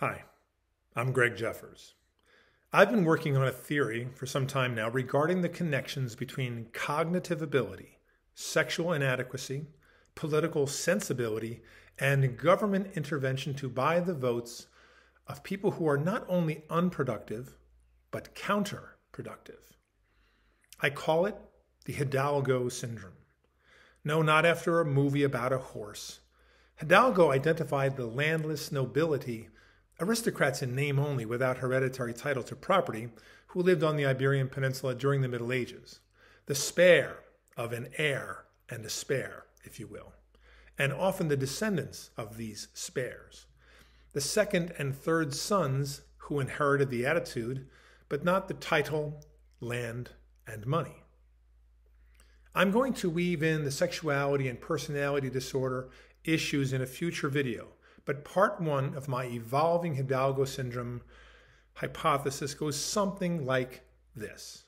Hi, I'm Greg Jeffers. I've been working on a theory for some time now regarding the connections between cognitive ability, sexual inadequacy, political sensibility, and government intervention to buy the votes of people who are not only unproductive, but counterproductive. I call it the Hidalgo Syndrome. No, not after a movie about a horse. Hidalgo identified the landless nobility, aristocrats in name only without hereditary title to property, who lived on the Iberian Peninsula during the Middle Ages. The spare of an heir and a spare, if you will, and often the descendants of these spares. The second and third sons who inherited the attitude, but not the title, land, and money. I'm going to weave in the sexuality and personality disorder issues in a future video, but part one of my evolving Hidalgo Syndrome hypothesis goes something like this.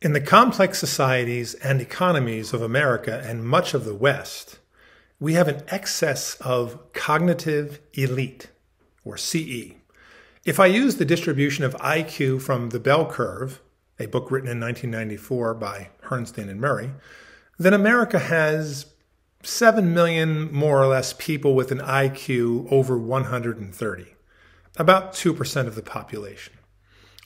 In the complex societies and economies of America and much of the West, we have an excess of cognitive elite, or CE. If I use the distribution of IQ from the bell curve, a book written in 1994 by Herrnstein and Murray, then America has 7 million more or less people with an IQ over 130, about 2% of the population.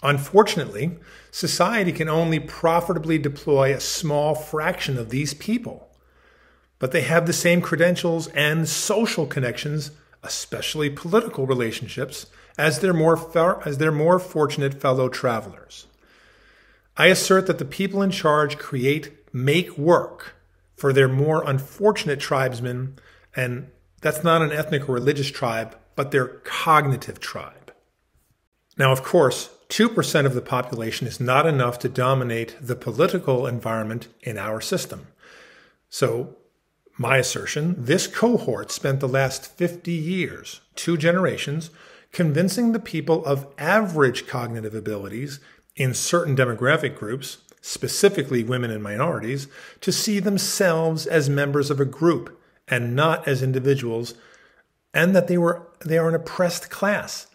Unfortunately, society can only profitably deploy a small fraction of these people, but they have the same credentials and social connections, especially political relationships, as their more fortunate fellow travelers. I assert that the people in charge make work for their more unfortunate tribesmen, and that's not an ethnic or religious tribe, but their cognitive tribe. Now, of course, 2% of the population is not enough to dominate the political environment in our system. So, my assertion, this cohort spent the last 50 years, 2 generations, convincing the people of average cognitive abilities in certain demographic groups, specifically women and minorities, to see themselves as members of a group and not as individuals, and that they are an oppressed class.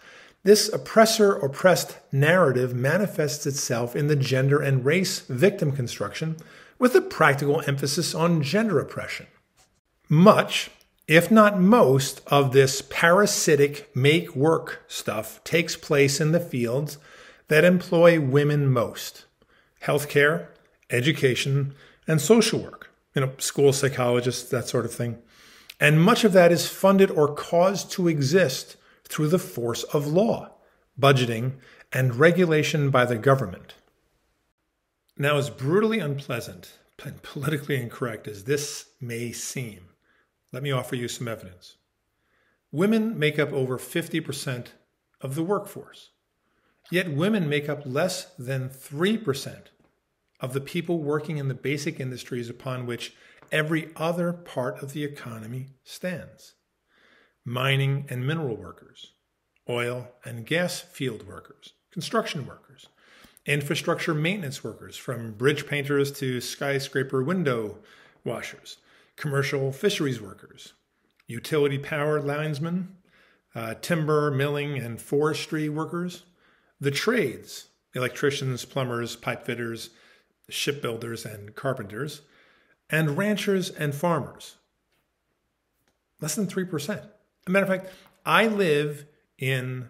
This oppressor-oppressed narrative manifests itself in the gender and race victim construction with a practical emphasis on gender oppression. Much, if not most, of this parasitic make-work stuff takes place in the fields that employ women most: healthcare, education, and social work, school psychologists, that sort of thing. And much of that is funded or caused to exist through the force of law, budgeting, and regulation by the government. Now, as brutally unpleasant and politically incorrect as this may seem, let me offer you some evidence. Women make up over 50% of the workforce, yet women make up less than 3% of the people working in the basic industries upon which every other part of the economy stands. Mining and mineral workers, oil and gas field workers, construction workers, infrastructure maintenance workers, from bridge painters to skyscraper window washers, commercial fisheries workers, utility power linesmen, timber, milling, and forestry workers, the trades, electricians, plumbers, pipe fitters, shipbuilders, and carpenters, and ranchers and farmers. Less than 3%. As a matter of fact, I live in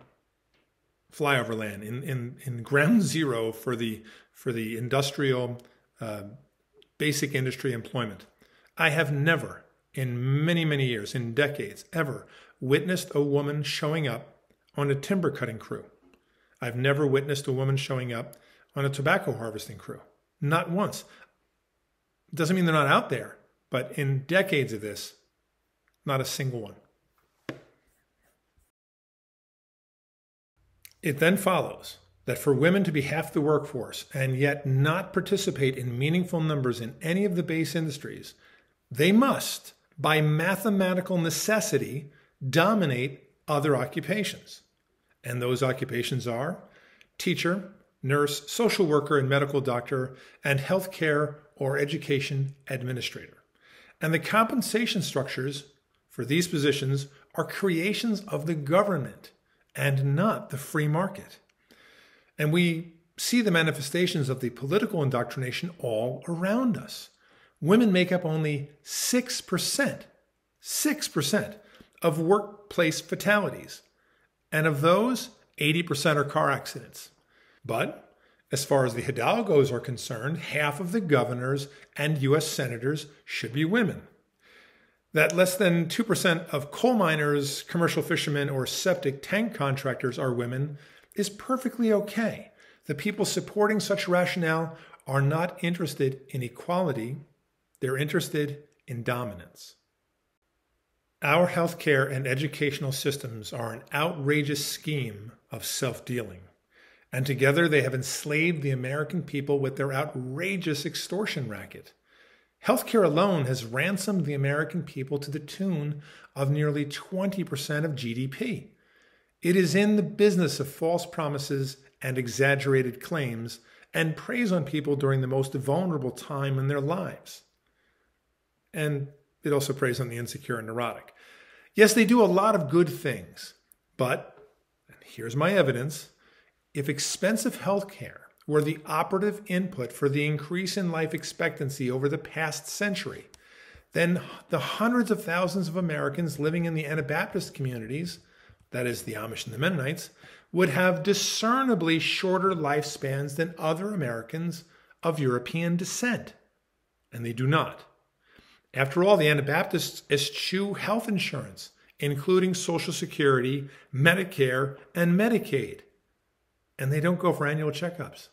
flyover land, in ground zero for the industrial, basic industry employment. I have never, in many, many years, in decades, ever witnessed a woman showing up on a timber cutting crew. I've never witnessed a woman showing up on a tobacco harvesting crew. Not once. Doesn't mean they're not out there, but in decades of this, not a single one. It then follows that for women to be half the workforce and yet not participate in meaningful numbers in any of the base industries, they must, by mathematical necessity, dominate other occupations. And those occupations are teacher, nurse, social worker, and medical doctor, and healthcare or education administrator. And the compensation structures for these positions are creations of the government, and not the free market. And we see the manifestations of the political indoctrination all around us. Women make up only 6% of workplace fatalities. And of those, 80% are car accidents. But as far as the Hidalgos are concerned, half of the governors and U.S. senators should be women. That less than 2% of coal miners, commercial fishermen, or septic tank contractors are women is perfectly okay. The people supporting such rationale are not interested in equality. They're interested in dominance. Our healthcare and educational systems are an outrageous scheme of self-dealing. And together they have enslaved the American people with their outrageous extortion racket. Healthcare alone has ransomed the American people to the tune of nearly 20% of GDP. It is in the business of false promises and exaggerated claims and preys on people during the most vulnerable time in their lives. And it also preys on the insecure and neurotic. Yes, they do a lot of good things, but, and here's my evidence, if expensive healthcare were the operative input for the increase in life expectancy over the past century, then the hundreds of thousands of Americans living in the Anabaptist communities, that is the Amish and the Mennonites, would have discernibly shorter lifespans than other Americans of European descent. And they do not. After all, the Anabaptists eschew health insurance, including Social Security, Medicare, and Medicaid. And they don't go for annual checkups.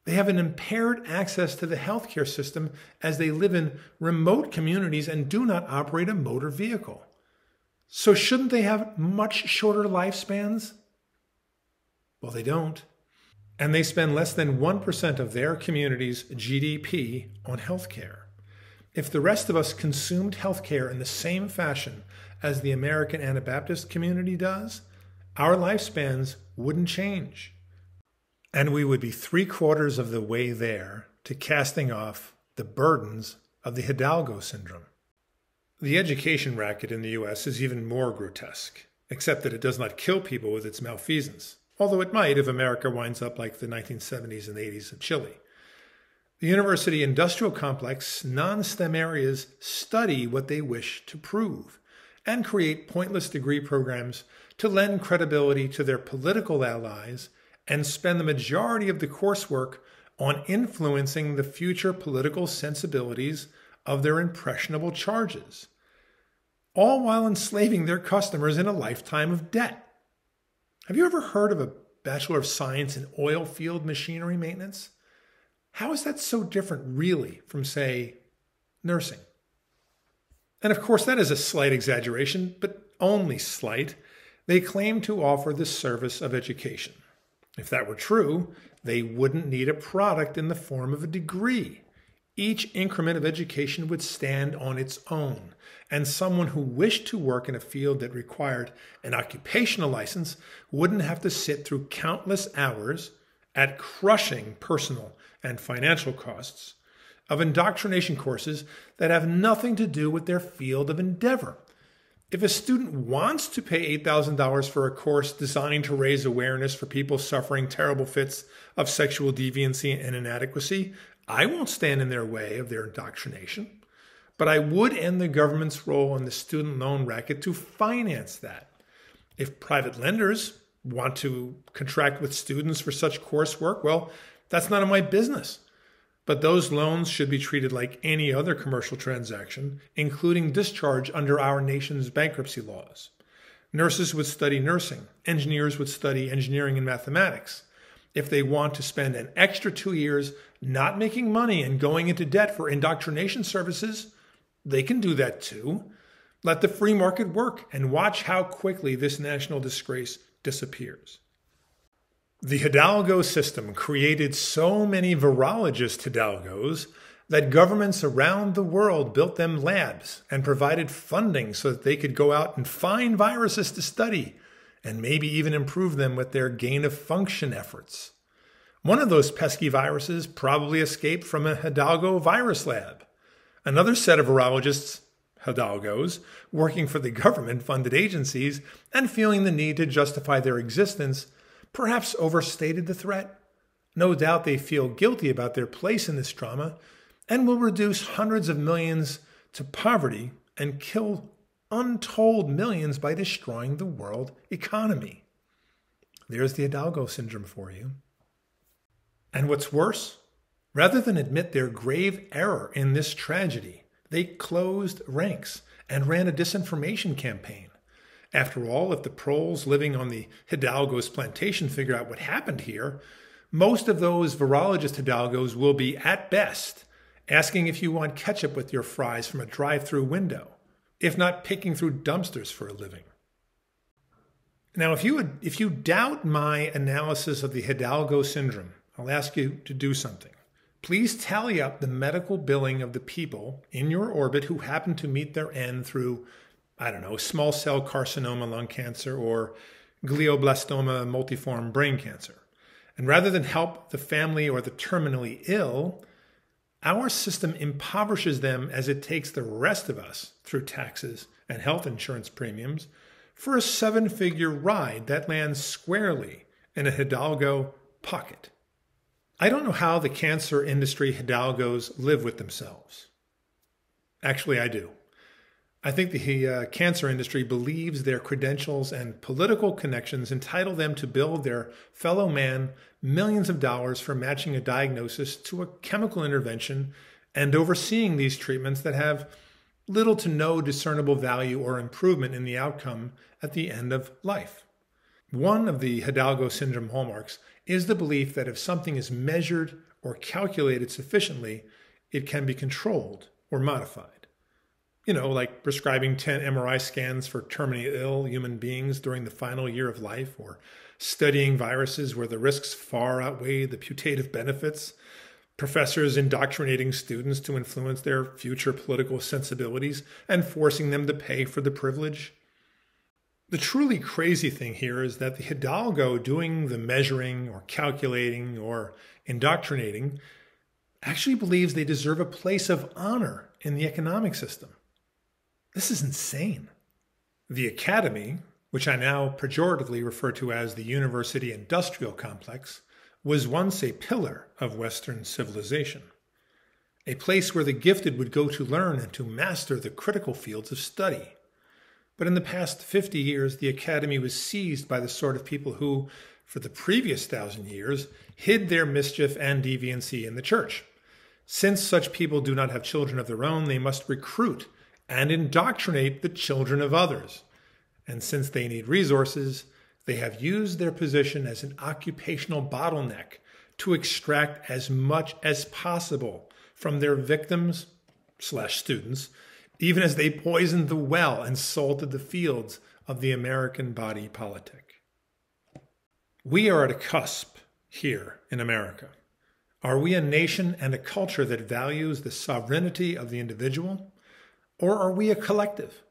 They have an impaired access to the healthcare system as they live in remote communities and do not operate a motor vehicle. So shouldn't they have much shorter lifespans? Well, they don't. And they spend less than 1% of their community's GDP on healthcare. If the rest of us consumed healthcare in the same fashion as the American Anabaptist community does, our lifespans wouldn't change. And we would be 3/4 of the way there to casting off the burdens of the Hidalgo Syndrome. The education racket in the U.S. is even more grotesque, except that it does not kill people with its malfeasance, although it might if America winds up like the 1970s and 80s in Chile. The university industrial complex, non-STEM areas study what they wish to prove and create pointless degree programs to lend credibility to their political allies and spend the majority of the coursework on influencing the future political sensibilities of their impressionable charges, all while enslaving their customers in a lifetime of debt. Have you ever heard of a Bachelor of Science in oil field machinery maintenance? How is that so different, really, from, say, nursing? And of course, that is a slight exaggeration, but only slight. They claim to offer the service of education. If that were true, they wouldn't need a product in the form of a degree. Each increment of education would stand on its own, and someone who wished to work in a field that required an occupational license wouldn't have to sit through countless hours at crushing personal and financial costs of indoctrination courses that have nothing to do with their field of endeavor. If a student wants to pay $8,000 for a course designed to raise awareness for people suffering terrible fits of sexual deviancy and inadequacy, I won't stand in their way of their indoctrination. But I would end the government's role in the student loan racket to finance that. If private lenders want to contract with students for such coursework, well, that's none of my business. But those loans should be treated like any other commercial transaction, including discharge under our nation's bankruptcy laws. Nurses would study nursing. Engineers would study engineering and mathematics. If they want to spend an extra 2 years not making money and going into debt for indoctrination services, they can do that too. Let the free market work and watch how quickly this national disgrace disappears. The Hidalgo system created so many virologist Hidalgos that governments around the world built them labs and provided funding so that they could go out and find viruses to study and maybe even improve them with their gain-of-function efforts. One of those pesky viruses probably escaped from a Hidalgo virus lab. Another set of virologists Hidalgos working for the government-funded agencies and feeling the need to justify their existence perhaps overstated the threat. No doubt they feel guilty about their place in this drama and will reduce hundreds of millions to poverty and kill untold millions by destroying the world economy. There's the Hidalgo Syndrome for you. And what's worse, rather than admit their grave error in this tragedy, they closed ranks and ran a disinformation campaign. After all, if the proles living on the Hidalgo's plantation figure out what happened here, most of those virologist Hidalgos will be, at best, asking if you want ketchup with your fries from a drive-through window, if not picking through dumpsters for a living. Now, if you doubt my analysis of the Hidalgo Syndrome, I'll ask you to do something. Please tally up the medical billing of the people in your orbit who happen to meet their end through, small cell carcinoma lung cancer or glioblastoma multiforme brain cancer. And rather than help the family or the terminally ill, our system impoverishes them as it takes the rest of us, through taxes and health insurance premiums, for a seven-figure ride that lands squarely in a Hidalgo pocket. I don't know how the cancer industry Hidalgos live with themselves. Actually, I do. I think the cancer industry believes their credentials and political connections entitle them to bill their fellow man millions of dollars for matching a diagnosis to a chemical intervention and overseeing these treatments that have little to no discernible value or improvement in the outcome at the end of life. One of the Hidalgo Syndrome hallmarks is the belief that if something is measured or calculated sufficiently, it can be controlled or modified. Like prescribing 10 MRI scans for terminally ill human beings during the final year of life, or studying viruses where the risks far outweigh the putative benefits, professors indoctrinating students to influence their future political sensibilities and forcing them to pay for the privilege. The truly crazy thing here is that the Hidalgo doing the measuring or calculating or indoctrinating actually believes they deserve a place of honor in the economic system. This is insane. The academy, which I now pejoratively refer to as the university industrial complex, was once a pillar of Western civilization, a place where the gifted would go to learn and to master the critical fields of study. But in the past 50 years, the academy was seized by the sort of people who, for the previous 1,000 years, hid their mischief and deviancy in the church. Since such people do not have children of their own, they must recruit and indoctrinate the children of others. And since they need resources, they have used their position as an occupational bottleneck to extract as much as possible from their victims/students, even as they poisoned the well and salted the fields of the American body politic. We are at a cusp here in America. Are we a nation and a culture that values the sovereignty of the individual? Or are we a collective?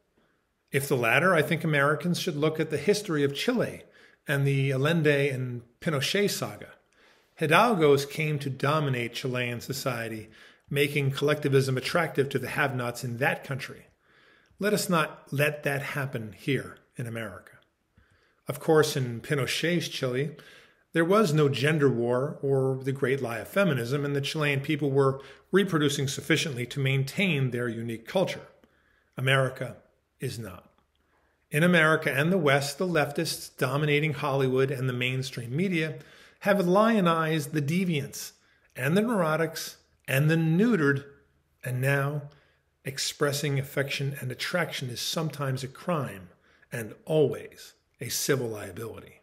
If the latter, I think Americans should look at the history of Chile and the Allende and Pinochet saga. Hidalgos came to dominate Chilean society, making collectivism attractive to the have-nots in that country. Let us not let that happen here in America. Of course, in Pinochet's Chile, there was no gender war or the great lie of feminism, and the Chilean people were reproducing sufficiently to maintain their unique culture. America is not. In America and the West, the leftists dominating Hollywood and the mainstream media have lionized the deviants and the neurotics and the neutered, and now expressing affection and attraction is sometimes a crime and always a civil liability.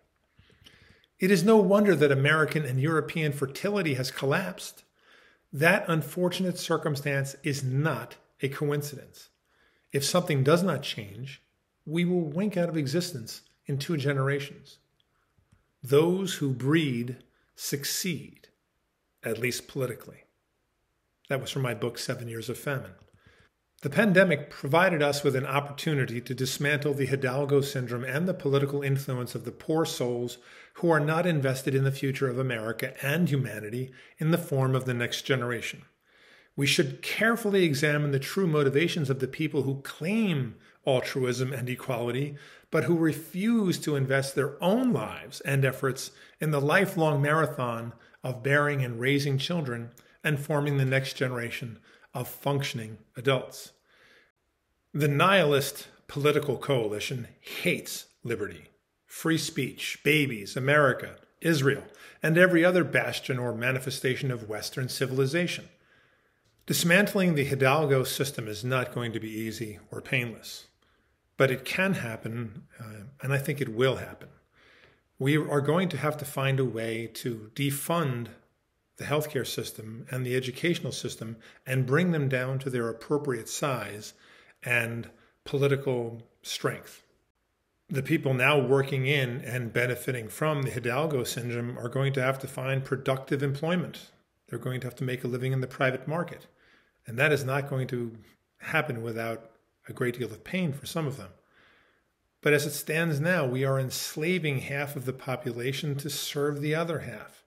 It is no wonder that American and European fertility has collapsed. That unfortunate circumstance is not a coincidence. If something does not change, we will wink out of existence in 2 generations. Those who breed succeed, at least politically. That was from my book, 7 Years of Famine. The pandemic provided us with an opportunity to dismantle the Hidalgo Syndrome and the political influence of the poor souls who are not invested in the future of America and humanity in the form of the next generation. We should carefully examine the true motivations of the people who claim altruism and equality, but who refuse to invest their own lives and efforts in the lifelong marathon of bearing and raising children and forming the next generation of functioning adults. The nihilist political coalition hates liberty, free speech, babies, America, Israel, and every other bastion or manifestation of Western civilization. Dismantling the Hidalgo system is not going to be easy or painless, but it can happen, and I think it will happen. We are going to have to find a way to defund the healthcare system and the educational system and bring them down to their appropriate size and political strength. The people now working in and benefiting from the Hidalgo Syndrome are going to have to find productive employment. They're going to have to make a living in the private market. And that is not going to happen without a great deal of pain for some of them. But as it stands now, we are enslaving half of the population to serve the other half.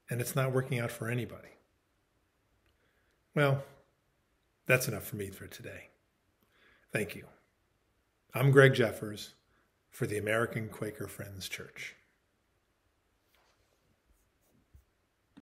And it's not working out for anybody. Well, that's enough for me for today. Thank you. I'm Greg Jeffers for the American Quaker Friends Church.